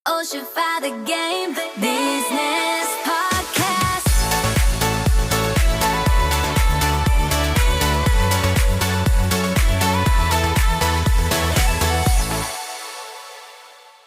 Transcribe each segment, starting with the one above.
Oceanify the Game Business Podcast.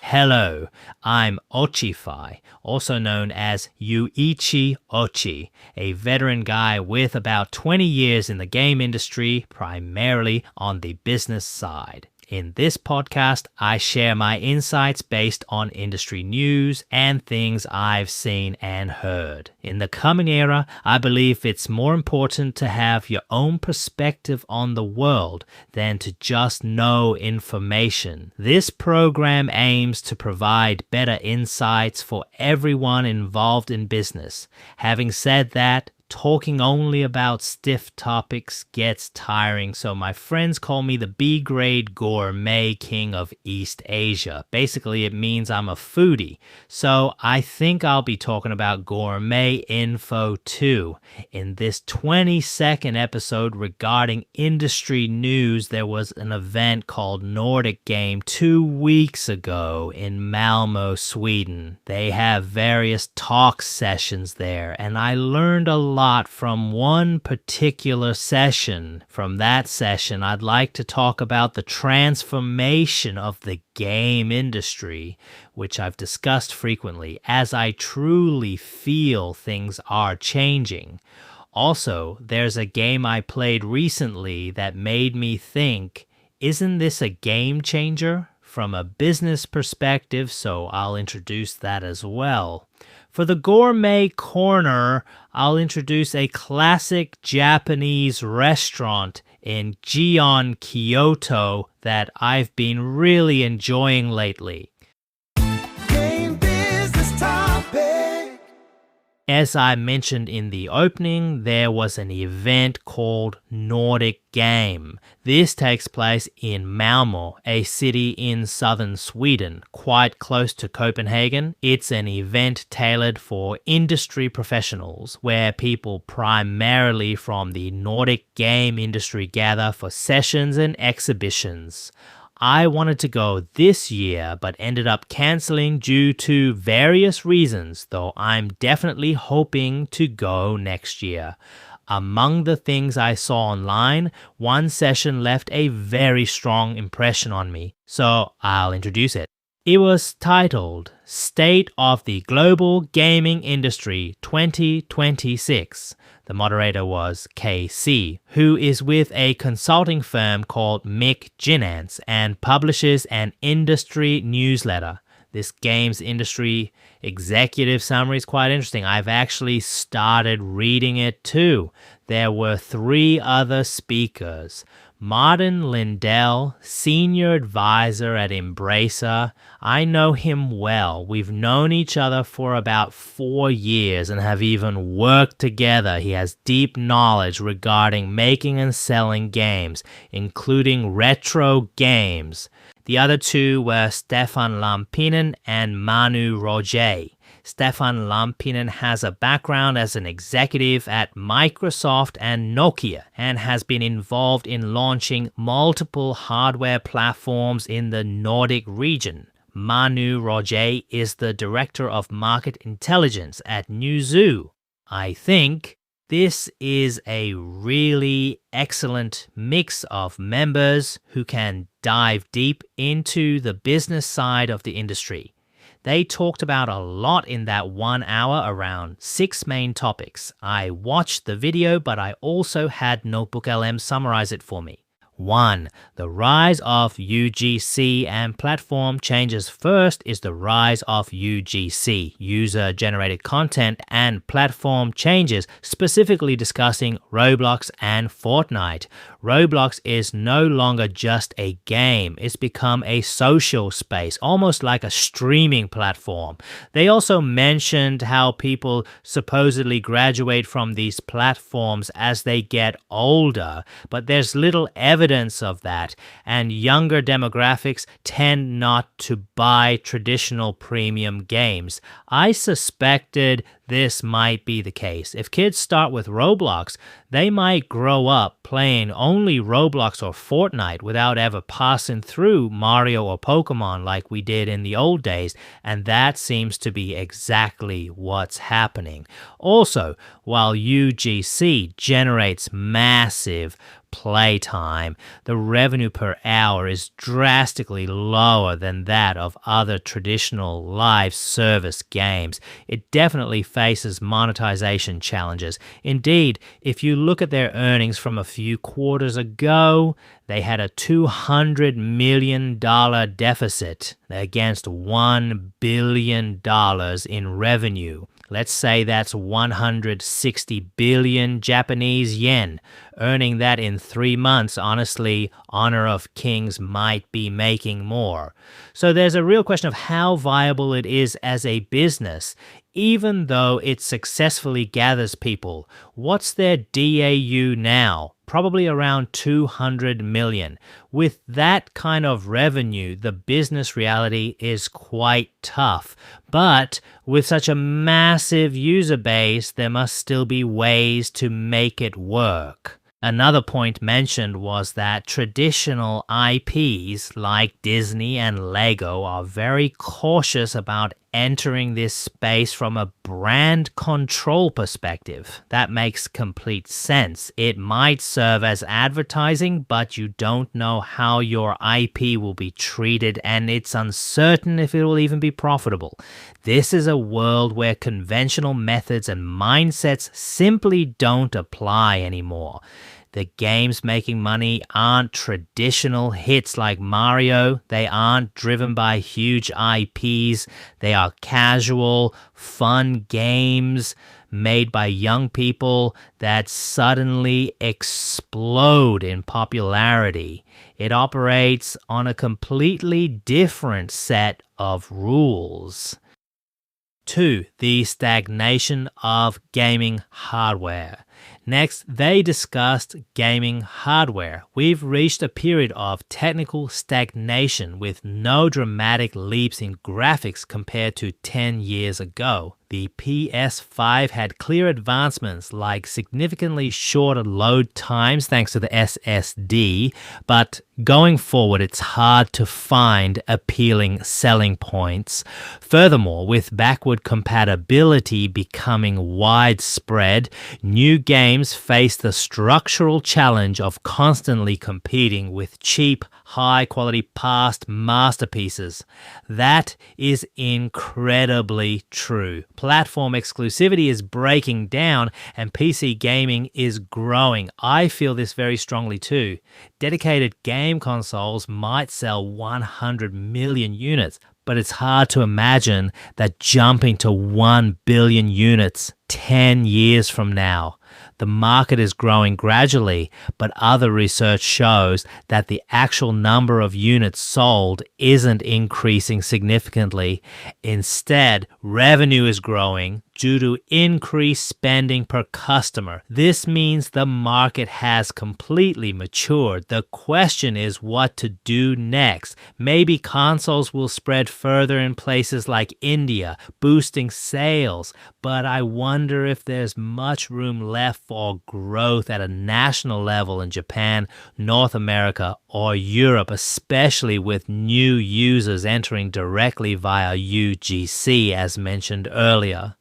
Hello, I'm Ochify, also known as Yuichi Ochi, a veteran guy with about 20 years in the game industry, primarily on the business side. In this podcast, I share my insights based on industry news and things I've seen and heard. In the coming era, I believe it's more important to have your own perspective on the world than to just know information. This program aims to provide better insights for everyone involved in business. Having said that, talking only about stiff topics gets tiring, so my friends call me the B-grade gourmet king of East Asia. Basically, it means I'm a foodie, so I think I'll be talking about gourmet info too. In this 20-second episode regarding industry news, there was an event called Nordic Game 2 weeks ago in Malmö, Sweden. They have various talk sessions there, and I learned a lot from one particular session. From that session, I'd like to talk about the transformation of the game industry, which I've discussed frequently, as I truly feel things are changing. Also, there's a game I played recently that made me think, isn't this a game changer? From a business perspective, so I'll introduce that as well. For the Gourmet Corner, I'll introduce a classic Japanese restaurant in Gion, Kyoto that I've been really enjoying lately. Game business topic. As I mentioned in the opening, there was an event called Nordic Game. This takes place in Malmö, a city in southern Sweden, quite close to Copenhagen. It's an event tailored for industry professionals, where people primarily from the Nordic game industry gather for sessions and exhibitions. I wanted to go this year, but ended up canceling due to various reasons, though I'm definitely hoping to go next year. Among the things I saw online, one session left a very strong impression on me, so I'll introduce it. It was titled State of the Global Gaming Industry 2026. The moderator was KC, who is with a consulting firm called McGinance and publishes an industry newsletter. This games industry executive summary is quite interesting. I've actually started reading it too. There were 3 other speakers. Martin Lindell, senior advisor at Embracer. I know him well. We've known each other for about 4 years and have even worked together. He has deep knowledge regarding making and selling games, including retro games. The other 2 were Stefan Lampinen and Manu Roger. Stefan Lampinen has a background as an executive at Microsoft and Nokia and has been involved in launching multiple hardware platforms in the Nordic region. Manu Roger is the Director of Market Intelligence at Newzoo. I think this is a really excellent mix of members who can dive deep into the business side of the industry. They talked about a lot in that 1 hour around 6 main topics. I watched the video, but I also had Notebook LM summarize it for me. 1. The rise of UGC and platform changes. First is the rise of UGC, user-generated content, and platform changes, specifically discussing Roblox and Fortnite. Roblox is no longer just a game. It's become a social space, almost like a streaming platform. They also mentioned how people supposedly graduate from these platforms as they get older, but there's little evidence of that, and younger demographics tend not to buy traditional premium games. I suspected this might be the case. If kids start with Roblox, they might grow up playing only Roblox or Fortnite without ever passing through Mario or Pokemon like we did in the old days, and that seems to be exactly what's happening. Also, while UGC generates massive playtime, the revenue per hour is drastically lower than that of other traditional live service games. It definitely faces monetization challenges. Indeed, if you look at their earnings from a few quarters ago, they had a $200 million deficit against $1 billion in revenue. Let's say that's 160 billion Japanese yen. Earning that in 3 months, honestly, Honor of Kings might be making more. So there's a real question of how viable it is as a business, even though it successfully gathers people. What's their DAU now? Probably around 200 million. With that kind of revenue, the business reality is quite tough. But with such a massive user base, there must still be ways to make it work. Another point mentioned was that traditional IPs like Disney and Lego are very cautious about entering this space from a brand control perspective. That makes complete sense. It might serve as advertising, but you don't know how your IP will be treated, and it's uncertain if it will even be profitable. This is a world where conventional methods and mindsets simply don't apply anymore. The games making money aren't traditional hits like Mario. They aren't driven by huge IPs. They are casual, fun games made by young people that suddenly explode in popularity. It operates on a completely different set of rules. 2. The stagnation of gaming hardware. Next, they discussed gaming hardware. We've reached a period of technical stagnation with no dramatic leaps in graphics compared to 10 years ago. The PS5 had clear advancements like significantly shorter load times thanks to the SSD, but going forward it's hard to find appealing selling points. Furthermore, with backward compatibility becoming widespread, new games face the structural challenge of constantly competing with cheap, high-quality past masterpieces. That is incredibly true. Platform exclusivity is breaking down and PC gaming is growing. I feel this very strongly too. Dedicated game consoles might sell 100 million units, but it's hard to imagine that jumping to 1 billion units 10 years from now. The market is growing gradually, but other research shows that the actual number of units sold isn't increasing significantly. Instead, revenue is growing due to increased spending per customer. This means the market has completely matured. The question is what to do next. Maybe consoles will spread further in places like India, boosting sales, but I wonder if there's much room left for growth at a national level in Japan, North America, or Europe, especially with new users entering directly via UGC, as mentioned earlier.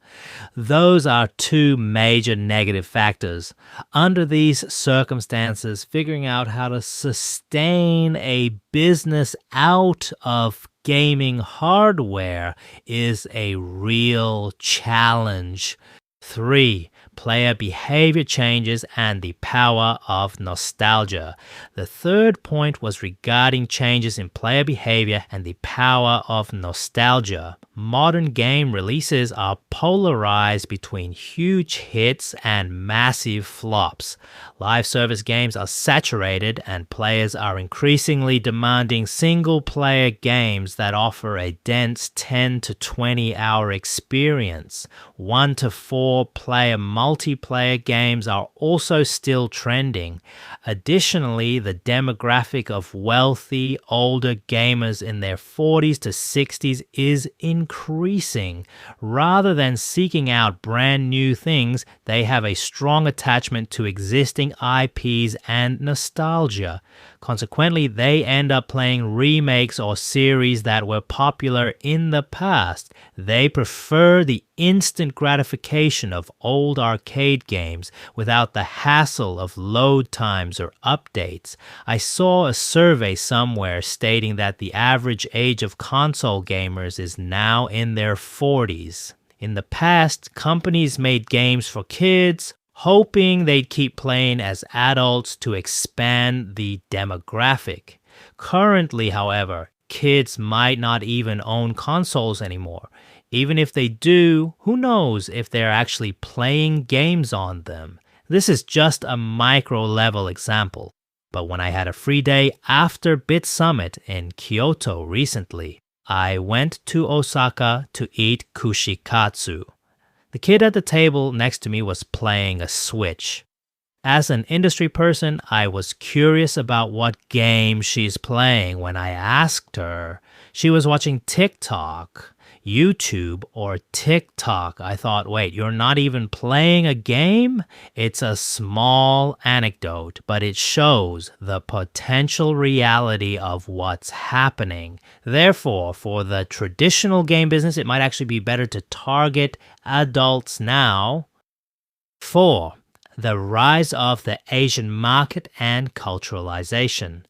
Those are two major negative factors. Under these circumstances, figuring out how to sustain a business out of gaming hardware is a real challenge. 3. Player behavior changes and the power of nostalgia. The third point was regarding changes in player behavior and the power of nostalgia. Modern game releases are polarized between huge hits and massive flops. Live service games are saturated and players are increasingly demanding single-player games that offer a dense 10 to 20 hour experience. 1 to 4 player multiplayer multiplayer games are also still trending. Additionally, the demographic of wealthy, older gamers in their 40s to 60s is increasing. Rather than seeking out brand new things, they have a strong attachment to existing IPs and nostalgia. Consequently, they end up playing remakes or series that were popular in the past. They prefer the instant gratification of old arcade games without the hassle of load times or updates. I saw a survey somewhere stating that the average age of console gamers is now in their 40s. In the past, companies made games for kids, hoping they'd keep playing as adults to expand the demographic. Currently, however, kids might not even own consoles anymore. Even if they do, who knows if they're actually playing games on them? This is just a micro-level example. But when I had a free day after BitSummit in Kyoto recently, I went to Osaka to eat kushikatsu. The kid at the table next to me was playing a Switch. As an industry person, I was curious about what game she's playing when I asked her. She was watching TikTok, YouTube, or TikTok. I thought, wait, you're not even playing a game? It's a small anecdote, but it shows the potential reality of what's happening. Therefore, for the traditional game business, it might actually be better to target adults now. 4. The rise of the Asian market and culturalization.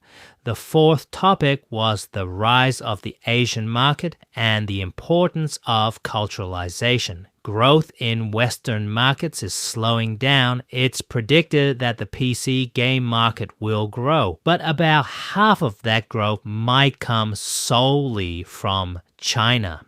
The fourth topic was the rise of the Asian market and the importance of culturalization. Growth in Western markets is slowing down. It's predicted that the PC game market will grow, but about half of that growth might come solely from China.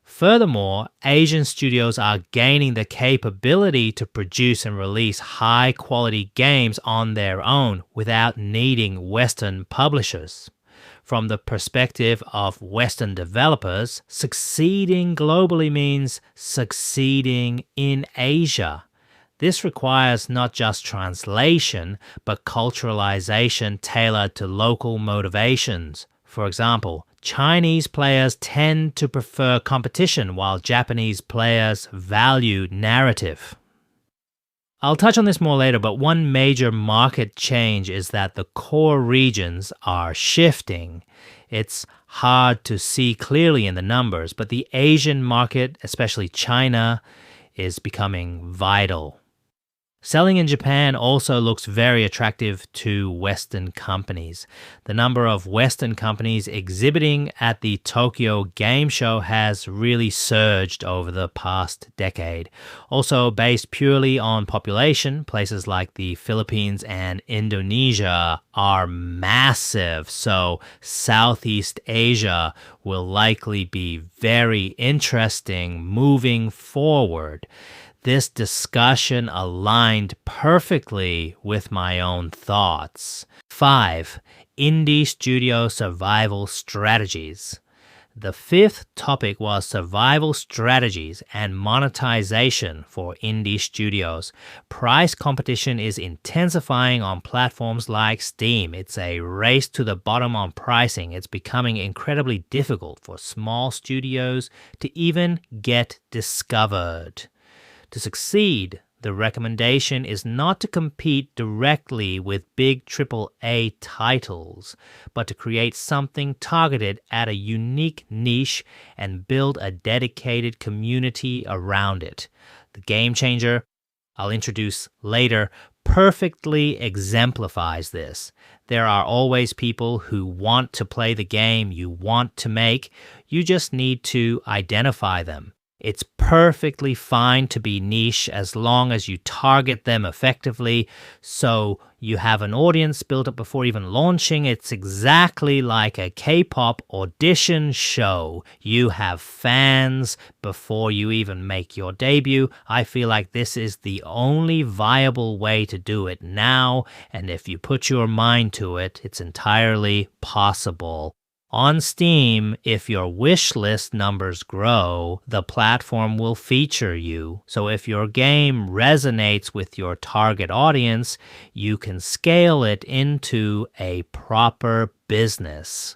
Furthermore, Asian studios are gaining the capability to produce and release high-quality games on their own without needing Western publishers. From the perspective of Western developers, succeeding globally means succeeding in Asia. This requires not just translation, but culturalization tailored to local motivations. For example, Chinese players tend to prefer competition while Japanese players value narrative. I'll touch on this more later, but one major market change is that the core regions are shifting. It's hard to see clearly in the numbers, but the Asian market, especially China, is becoming vital. Selling in Japan also looks very attractive to Western companies. The number of Western companies exhibiting at the Tokyo Game Show has really surged over the past decade. Also, based purely on population, places like the Philippines and Indonesia are massive, so Southeast Asia will likely be very interesting moving forward. This discussion aligned perfectly with my own thoughts. 5. Indie studio survival strategies. The fifth topic was survival strategies and monetization for indie studios. Price competition is intensifying on platforms like Steam. It's a race to the bottom on pricing. It's becoming incredibly difficult for small studios to even get discovered. To succeed, the recommendation is not to compete directly with big AAA titles, but to create something targeted at a unique niche and build a dedicated community around it. The Game Changer, I'll introduce later, perfectly exemplifies this. There are always people who want to play the game you want to make. You just need to identify them. It's perfectly fine to be niche as long as you target them effectively, so you have an audience built up before even launching. It's exactly like a K-pop audition show. You have fans before you even make your debut. I feel like this is the only viable way to do it now, and if you put your mind to it, it's entirely possible. On Steam, if your wish list numbers grow, the platform will feature you. So if your game resonates with your target audience, you can scale it into a proper business.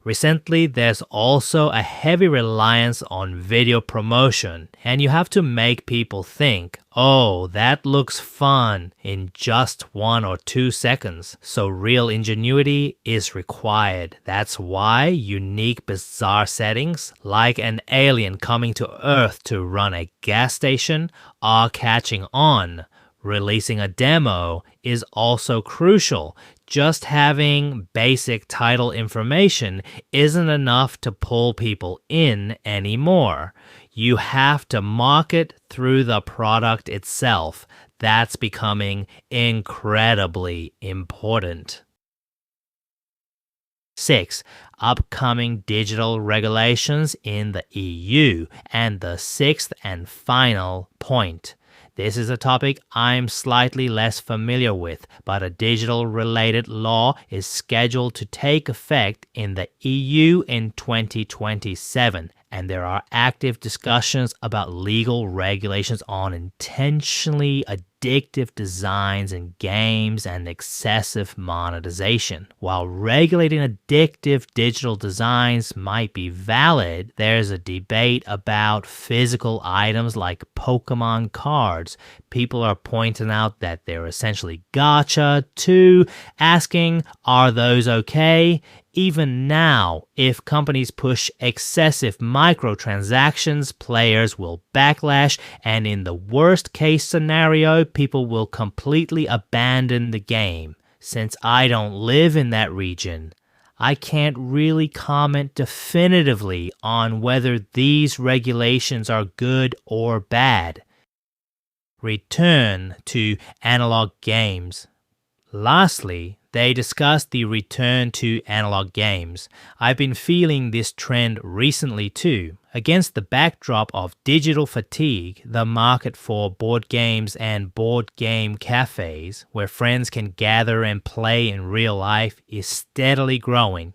Recently, there's also a heavy reliance on video promotion, and you have to make people think, oh, that looks fun in just 1 or 2 seconds. So real ingenuity is required. That's why unique, bizarre settings, like an alien coming to Earth to run a gas station, are catching on. Releasing a demo is also crucial. Just having basic title information isn't enough to pull people in anymore. You have to market through the product itself. That's becoming incredibly important. 6. Upcoming digital regulations in the EU. And the sixth and final point. This is a topic I'm slightly less familiar with, but a digital-related law is scheduled to take effect in the EU in 2027, and there are active discussions about legal regulations on intentionally addictive designs in games and excessive monetization. While regulating addictive digital designs might be valid, there's a debate about physical items like Pokemon cards. People are pointing out that they're essentially gacha too, asking, are those okay? Even now, if companies push excessive microtransactions, players will backlash, and in the worst case scenario, people will completely abandon the game. Since I don't live in that region, I can't really comment definitively on whether these regulations are good or bad. Return to analog games. Lastly, they discussed the return to analog games. I've been feeling this trend recently too. Against the backdrop of digital fatigue, the market for board games and board game cafes, where friends can gather and play in real life, is steadily growing.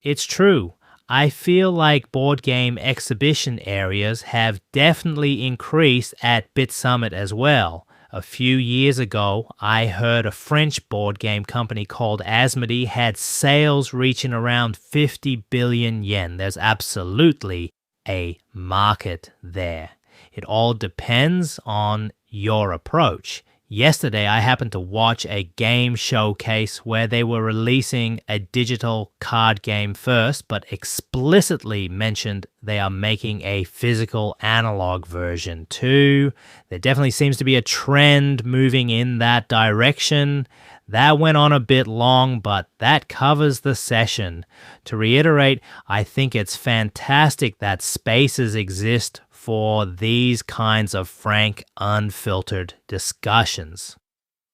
It's true. I feel like board game exhibition areas have definitely increased at BitSummit as well. A few years ago, I heard a French board game company called Asmodee had sales reaching around 50 billion yen. There's absolutely a market there. It all depends on your approach. Yesterday, I happened to watch a game showcase where they were releasing a digital card game first, but explicitly mentioned they are making a physical analog version too. There definitely seems to be a trend moving in that direction. That went on a bit long, but that covers the session. To reiterate, I think it's fantastic that spaces exist for these kinds of frank, unfiltered discussions.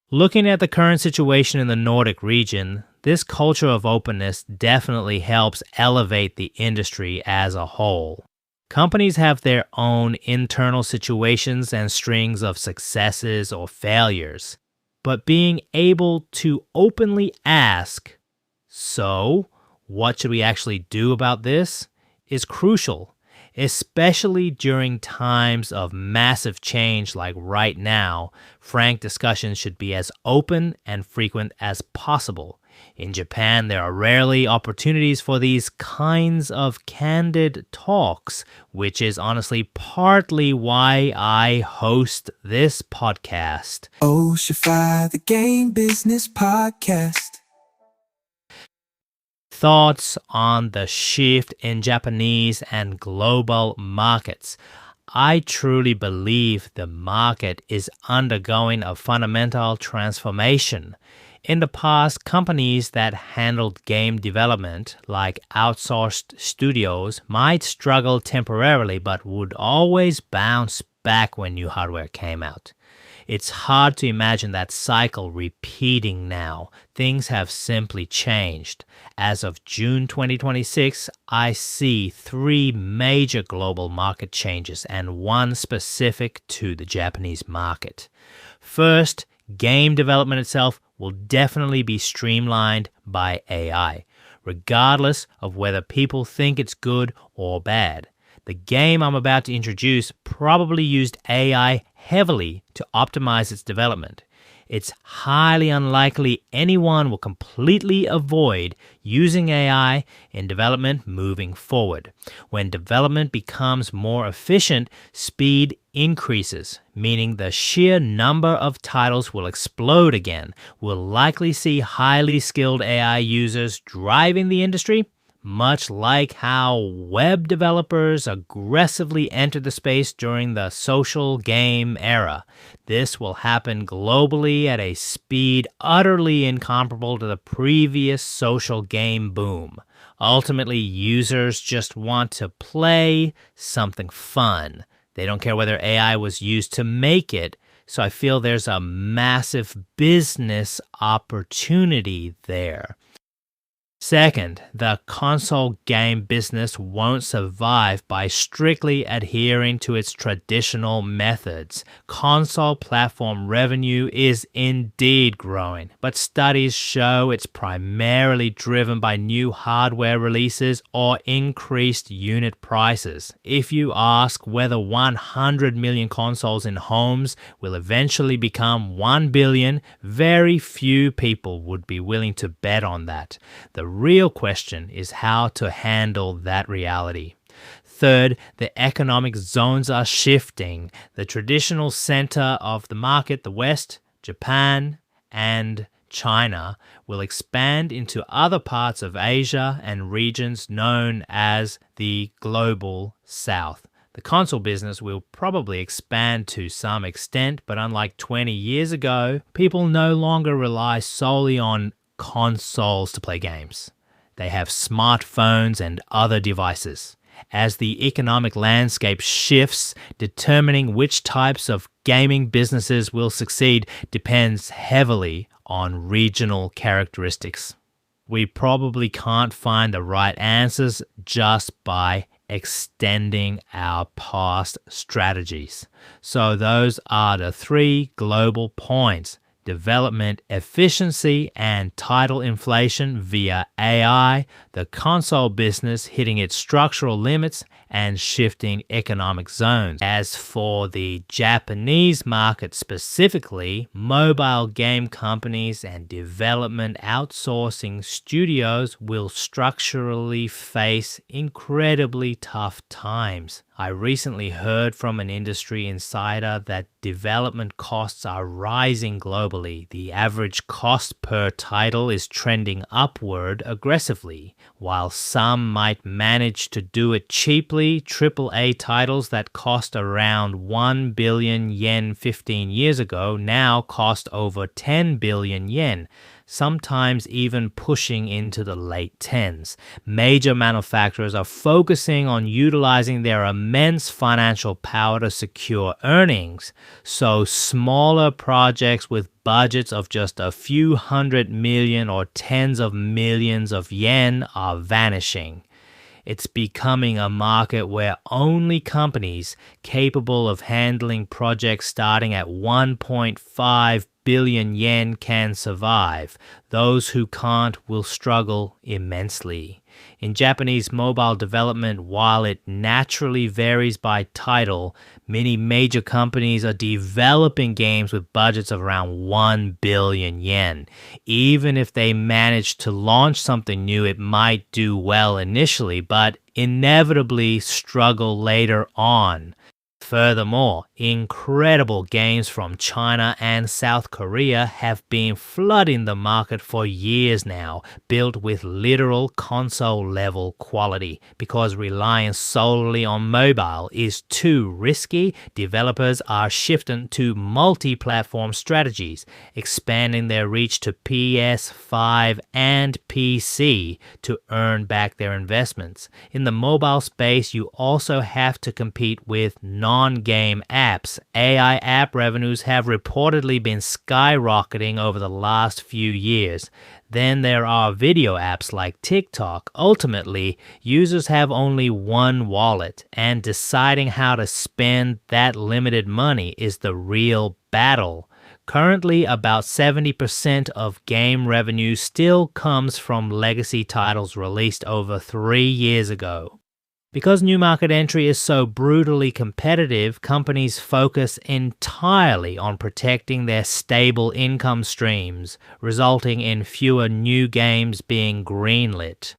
Looking at the current situation in the Nordic region, this culture of openness definitely helps elevate the industry as a whole. Companies have their own internal situations and strings of successes or failures, but being able to openly ask, so what should we actually do about this, is crucial. Especially during times of massive change like right now, frank discussions should be as open and frequent as possible. In Japan, there are rarely opportunities for these kinds of candid talks, which is honestly partly why I host this podcast. Oceanify the Game Business Podcast. Thoughts on the shift in Japanese and global markets. I truly believe the market is undergoing a fundamental transformation. In the past, companies that handled game development, like outsourced studios, might struggle temporarily but would always bounce back when new hardware came out. It's hard to imagine that cycle repeating now. Things have simply changed. As of June 2026, I see 3 major global market changes and one specific to the Japanese market. First, game development itself will definitely be streamlined by AI. regardless of whether people think it's good or bad. The game I'm about to introduce probably used AI heavily to optimize its development. It's highly unlikely anyone will completely avoid using AI in development moving forward. When development becomes more efficient, speed increases, meaning the sheer number of titles will explode again. We'll likely see highly skilled AI users driving the industry, much like how web developers aggressively entered the space during the social game era. This will happen globally at a speed utterly incomparable to the previous social game boom. Ultimately, users just want to play something fun. They don't care whether AI was used to make it, so I feel there's a massive business opportunity there. Second, the console game business won't survive by strictly adhering to its traditional methods. Console platform revenue is indeed growing, but studies show it's primarily driven by new hardware releases or increased unit prices. If you ask whether 100 million consoles in homes will eventually become 1 billion, very few people would be willing to bet on that. The real question is how to handle that reality. Third, the economic zones are shifting. The traditional center of the market, the West, Japan, and China, will expand into other parts of Asia and regions known as the Global South. The console business will probably expand to some extent, but unlike 20 years ago, people no longer rely solely on consoles to play games. They have smartphones and other devices. As the economic landscape shifts, determining which types of gaming businesses will succeed depends heavily on regional characteristics. We probably can't find the right answers just by extending our past strategies. So those are the 3 global points: development efficiency and title inflation via AI, the console business hitting its structural limits, and shifting economic zones. As for the Japanese market specifically, mobile game companies and development outsourcing studios will structurally face incredibly tough times. I recently heard from an industry insider that development costs are rising globally. The average cost per title is trending upward aggressively. While some might manage to do it cheaply, AAA titles that cost around 1 billion yen 15 years ago now cost over 10 billion yen. Sometimes even pushing into the late tens. Major manufacturers are focusing on utilizing their immense financial power to secure earnings, so smaller projects with budgets of just a few 100 million or tens of millions of yen are vanishing. It's becoming a market where only companies capable of handling projects starting at 1.5 billion yen can survive. Those who can't will struggle immensely. In Japanese mobile development, while it naturally varies by title, many major companies are developing games with budgets of around 1 billion yen. Even if they manage to launch something new, it might do well initially, but inevitably struggle later on. Furthermore, incredible games from China and South Korea have been flooding the market for years now, built with literal console-level quality. Because relying solely on mobile is too risky, developers are shifting to multi-platform strategies, expanding their reach to PS5 and PC to earn back their investments. In the mobile space, you also have to compete with non-game apps. AI app revenues have reportedly been skyrocketing over the last few years. Then there are video apps like TikTok. Ultimately, users have only one wallet, and deciding how to spend that limited money is the real battle. Currently, about 70% of game revenue still comes from legacy titles released over 3 years ago. Because new market entry is so brutally competitive, companies focus entirely on protecting their stable income streams, resulting in fewer new games being greenlit.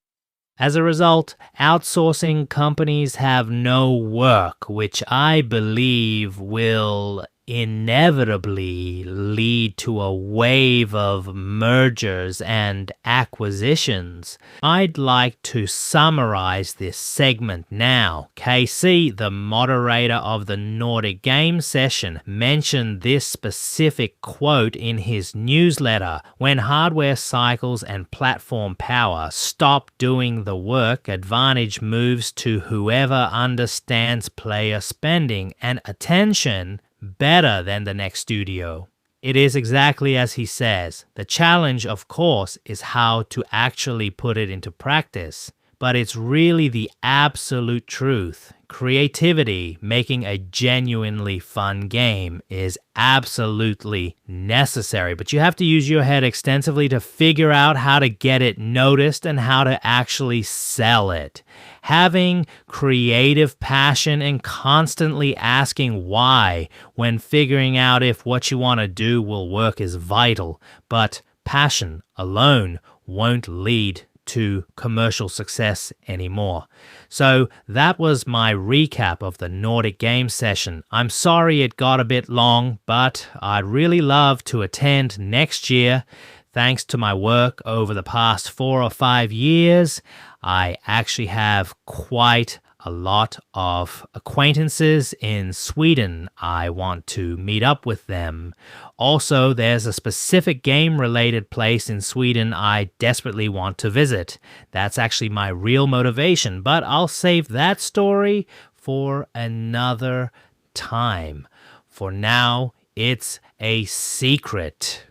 As a result, outsourcing companies have no work, which I believe will inevitably lead to a wave of mergers and acquisitions. I'd like to summarize this segment now. KC, the moderator of the Nordic Game session, mentioned this specific quote in his newsletter. When hardware cycles and platform power stop doing the work, advantage moves to whoever understands player spending and attention better than the next studio. It is exactly as he says. The challenge, of course, is how to actually put it into practice. But it's really the absolute truth. Creativity, making a genuinely fun game, is absolutely necessary. But you have to use your head extensively to figure out how to get it noticed and how to actually sell it. Having creative passion and constantly asking why when figuring out if what you want to do will work is vital. But passion alone won't lead to commercial success anymore. So that was my recap of the Nordic Game session. I'm sorry it got a bit long, but I'd really love to attend next year. Thanks to my work over the past 4 or 5 years, I actually have quite a lot of acquaintances in Sweden. I want to meet up with them. Also, there's a specific game-related place in Sweden I desperately want to visit. That's actually my real motivation, but I'll save that story for another time. For now, it's a secret.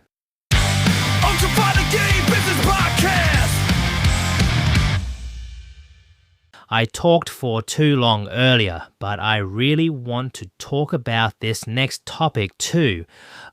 Ultra Game Business Podcast. I talked for too long earlier, but I really want to talk about this next topic too.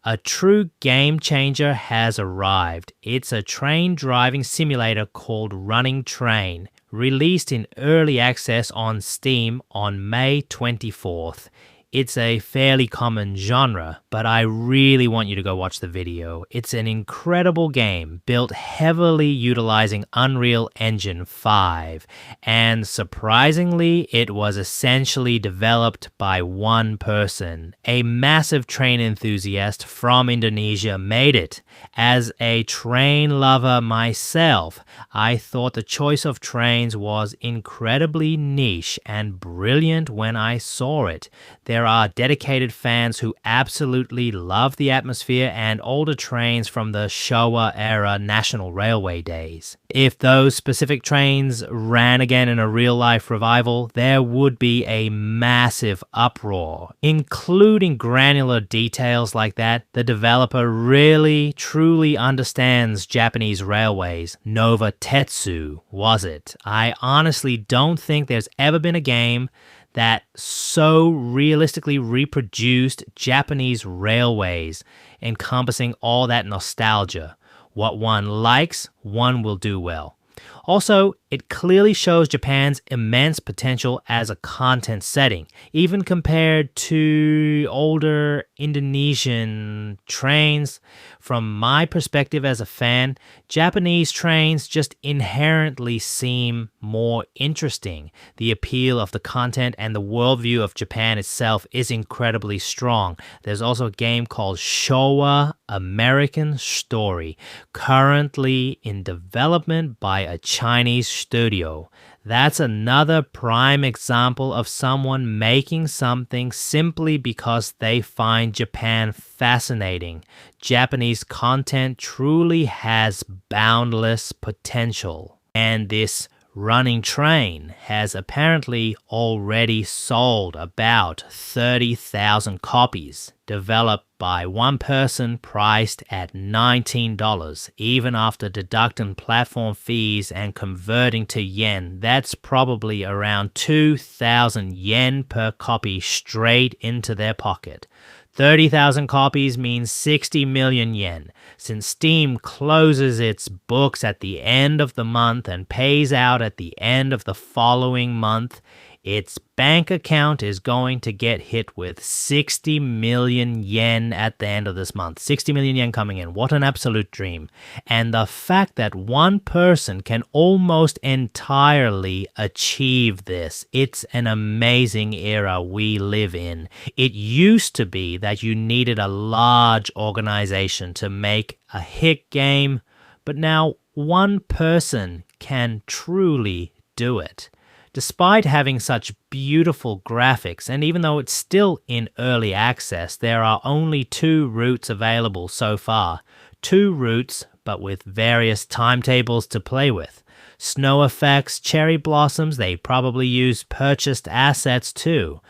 A true game changer has arrived. It's a train driving simulator called Running Train, released in early access on Steam on May 24th. It's a fairly common genre, but I really want you to go watch the video. It's an incredible game built heavily utilizing Unreal Engine 5, and surprisingly, it was essentially developed by one person. A massive train enthusiast from Indonesia made it. As a train lover myself, I thought the choice of trains was incredibly niche and brilliant when I saw it. There are dedicated fans who absolutely love the atmosphere and older trains from the Showa-era National Railway days. If those specific trains ran again in a real-life revival, there would be a massive uproar. Including granular details like that, the developer really, truly understands Japanese railways. Nova Tetsu, was it? I honestly don't think there's ever been a game that so realistically reproduced Japanese railways, encompassing all that nostalgia. What one likes, one will do well. Also, it clearly shows Japan's immense potential as a content setting, even compared to older Indonesian trains. From my perspective as a fan, Japanese trains just inherently seem more interesting. The appeal of the content and the worldview of Japan itself is incredibly strong. There's also a game called Showa American Story, currently in development by a Chinese studio. That's another prime example of someone making something simply because they find Japan fascinating. Japanese content truly has boundless potential. And this Running Train has apparently already sold about 30,000 copies, developed by one person, priced at $19, even after deducting platform fees and converting to yen. That's probably around 2,000 yen per copy straight into their pocket. 30,000 copies means 60 million yen. Since Steam closes its books at the end of the month and pays out at the end of the following month, its bank account is going to get hit with 60 million yen at the end of this month. 60 million yen coming in. What an absolute dream. And the fact that one person can almost entirely achieve this, it's an amazing era we live in. It used to be that you needed a large organization to make a hit game, but now one person can truly do it. Despite having such beautiful graphics, and even though it's still in early access, there are only 2 routes available so far. 2 routes, but with various timetables to play with. Snow effects, cherry blossoms, they probably use purchased assets too.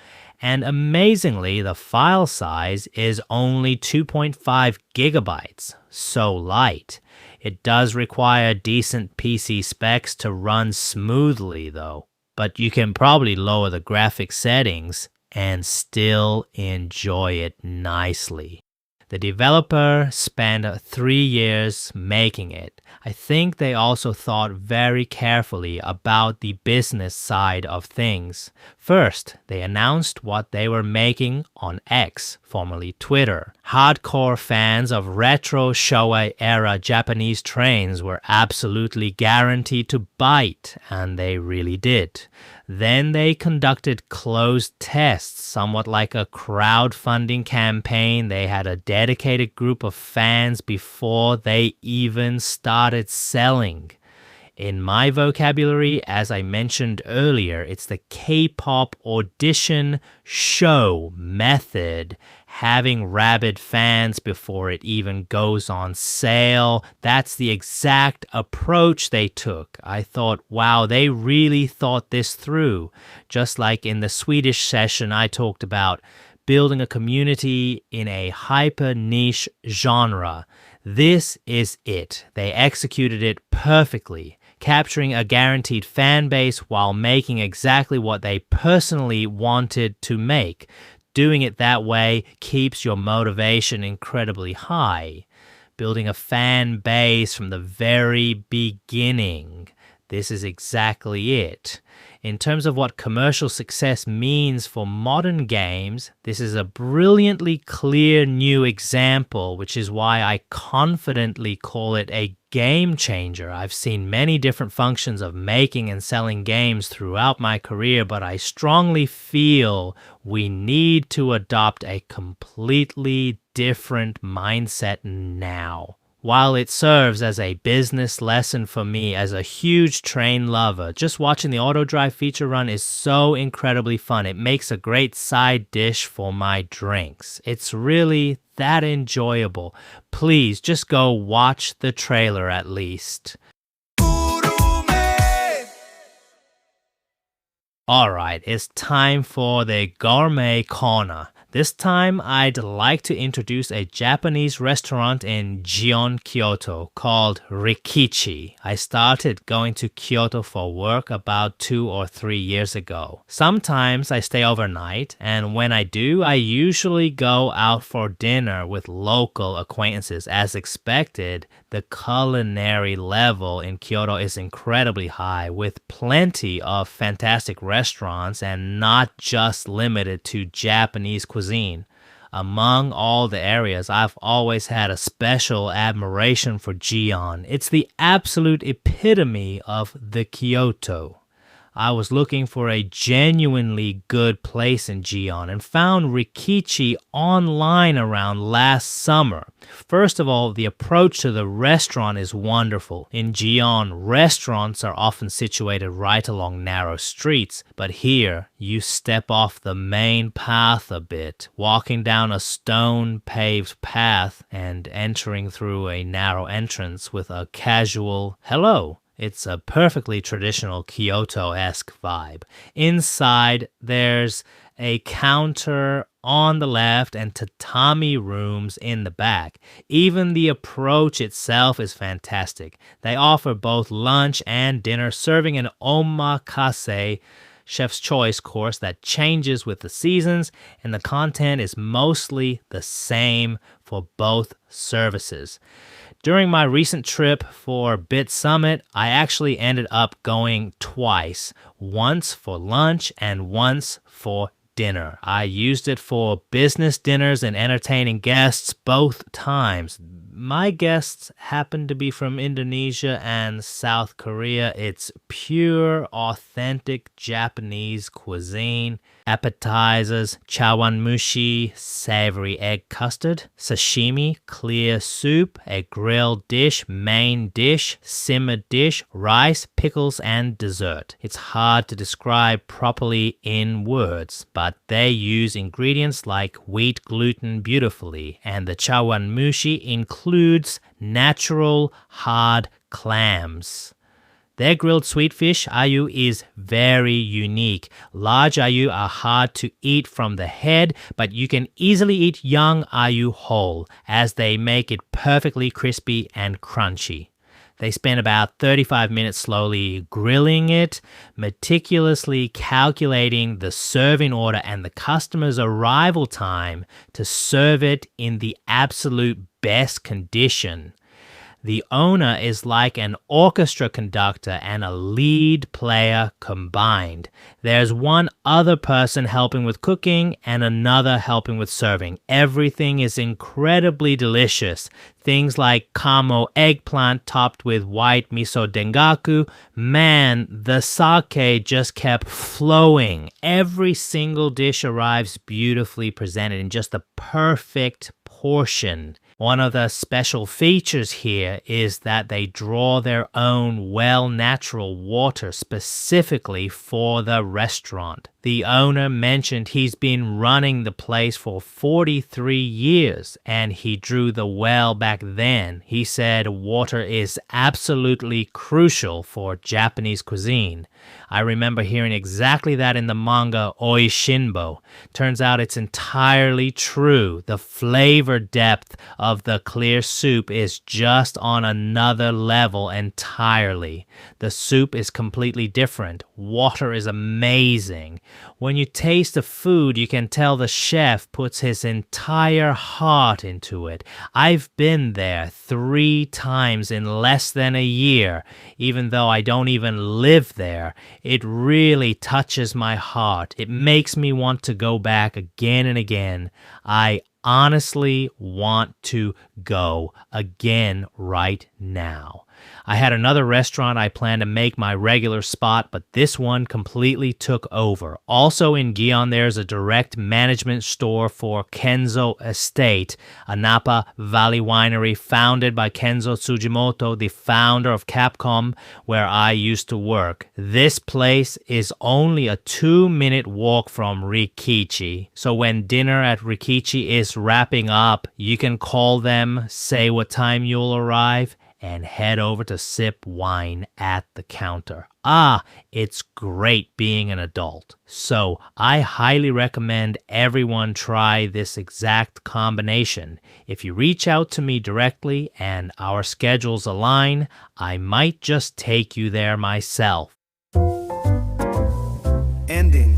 And amazingly, the file size is only 2.5 gigabytes, so light. It does require decent PC specs to run smoothly though. But you can probably lower the graphic settings and still enjoy it nicely. The developer spent 3 years making it. I think they also thought very carefully about the business side of things. First, they announced what they were making on X, formerly Twitter. Hardcore fans of retro Showa-era Japanese trains were absolutely guaranteed to bite, and they really did. Then they conducted closed tests, somewhat like a crowdfunding campaign. They had a dedicated group of fans before they even started selling. In my vocabulary, as I mentioned earlier, it's the K-pop audition show method, having rabid fans before it even goes on sale. That's the exact approach they took. I thought, wow, they really thought this through. Just like in the Swedish session I talked about, building a community in a hyper niche genre. This is it. They executed it perfectly, capturing a guaranteed fan base while making exactly what they personally wanted to make. Doing it that way keeps your motivation incredibly high. Building a fan base from the very beginning. This is exactly it. In terms of what commercial success means for modern games, this is a brilliantly clear new example, which is why I confidently call it a game changer. I've seen many different functions of making and selling games throughout my career, but I strongly feel we need to adopt a completely different mindset now. While it serves as a business lesson for me as a huge train lover, just watching the auto drive feature run is so incredibly fun. It makes a great side dish for my drinks. It's really that enjoyable. Please just go watch the trailer at least. Alright, it's time for the gourmet corner. This time, I'd like to introduce a Japanese restaurant in Gion, Kyoto called Rikichi. I started going to Kyoto for work about 2 or 3 years ago. Sometimes I stay overnight, and when I do, I usually go out for dinner with local acquaintances. As expected, the culinary level in Kyoto is incredibly high, with plenty of fantastic restaurants and not just limited to Japanese cuisine. Among all the areas, I've always had a special admiration for Gion. It's the absolute epitome of the Kyoto. I was looking for a genuinely good place in Gion and found Rikichi online around last summer. First of all, the approach to the restaurant is wonderful. In Gion, restaurants are often situated right along narrow streets, but here you step off the main path a bit, walking down a stone-paved path and entering through a narrow entrance with a casual hello. It's a perfectly traditional Kyoto-esque vibe. Inside, there's a counter on the left and tatami rooms in the back. Even the approach itself is fantastic. They offer both lunch and dinner, serving an omakase chef's choice course that changes with the seasons, and the content is mostly the same for both services. During my recent trip for BitSummit, I actually ended up going twice, once for lunch and once for dinner. I used it for business dinners and entertaining guests both times. My guests happen to be from Indonesia and South Korea. It's pure, authentic Japanese cuisine. Appetizers, chawanmushi, savory egg custard, sashimi, clear soup, a grilled dish, main dish, simmered dish, rice, pickles, and dessert. It's hard to describe properly in words, but they use ingredients like wheat gluten beautifully, and the chawanmushi includes natural hard clams. Their grilled sweet fish, ayu, is very unique. Large ayu are hard to eat from the head, but you can easily eat young ayu whole, as they make it perfectly crispy and crunchy. They spend about 35 minutes slowly grilling it, meticulously calculating the serving order and the customer's arrival time to serve it in the absolute best condition. The owner is like an orchestra conductor and a lead player combined. There's one other person helping with cooking and another helping with serving. Everything is incredibly delicious. Things like kamo eggplant topped with white miso dengaku. Man, the sake just kept flowing. Every single dish arrives beautifully presented in just the perfect portion. One of the special features here is that they draw their own natural water specifically for the restaurant. The owner mentioned he's been running the place for 43 years and he drew the well back then. He said water is absolutely crucial for Japanese cuisine. I remember hearing exactly that in the manga Oishinbo. Turns out it's entirely true. The flavor depth of the clear soup is just on another level entirely. The soup is completely different. Water is amazing. When you taste the food, you can tell the chef puts his entire heart into it. I've been there 3 times in less than a year, even though I don't even live there. It really touches my heart. It makes me want to go back again and again. I honestly want to go again right now. I had another restaurant I planned to make my regular spot, but this one completely took over. Also in Gion, there's a direct management store for Kenzo Estate, a Napa Valley winery founded by Kenzo Tsujimoto, the founder of Capcom, where I used to work. This place is only a 2-minute walk from Rikichi, so when dinner at Rikichi is wrapping up, you can call them, say what time you'll arrive, and head over to sip wine at the counter. It's great being an adult. So I highly recommend everyone try this exact combination. If you reach out to me directly and our schedules align, I might just take you there myself. Ending.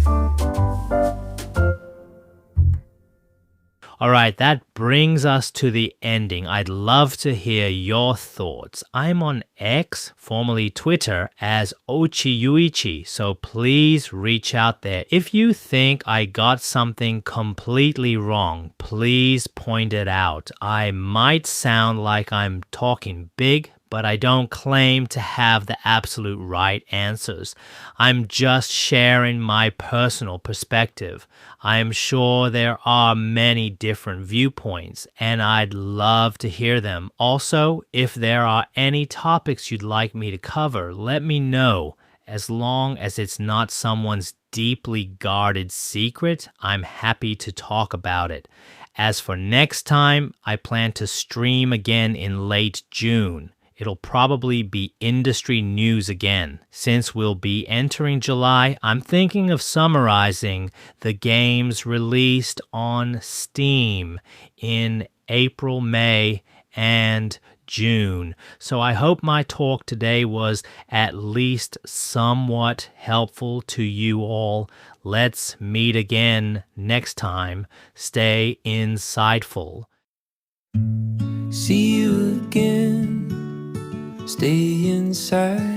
All right, that brings us to the ending. I'd love to hear your thoughts. I'm on X, formerly Twitter, as Ochiyuichi, so please reach out there. If you think I got something completely wrong, please point it out. I might sound like I'm talking big, but I don't claim to have the absolute right answers. I'm just sharing my personal perspective. I'm sure there are many different viewpoints, and I'd love to hear them. Also, if there are any topics you'd like me to cover, let me know. As long as it's not someone's deeply guarded secret, I'm happy to talk about it. As for next time, I plan to stream again in late June. It'll probably be industry news again. Since we'll be entering July, I'm thinking of summarizing the games released on Steam in April, May, and June. So I hope my talk today was at least somewhat helpful to you all. Let's meet again next time. Stay insightful. See you again. Stay inside.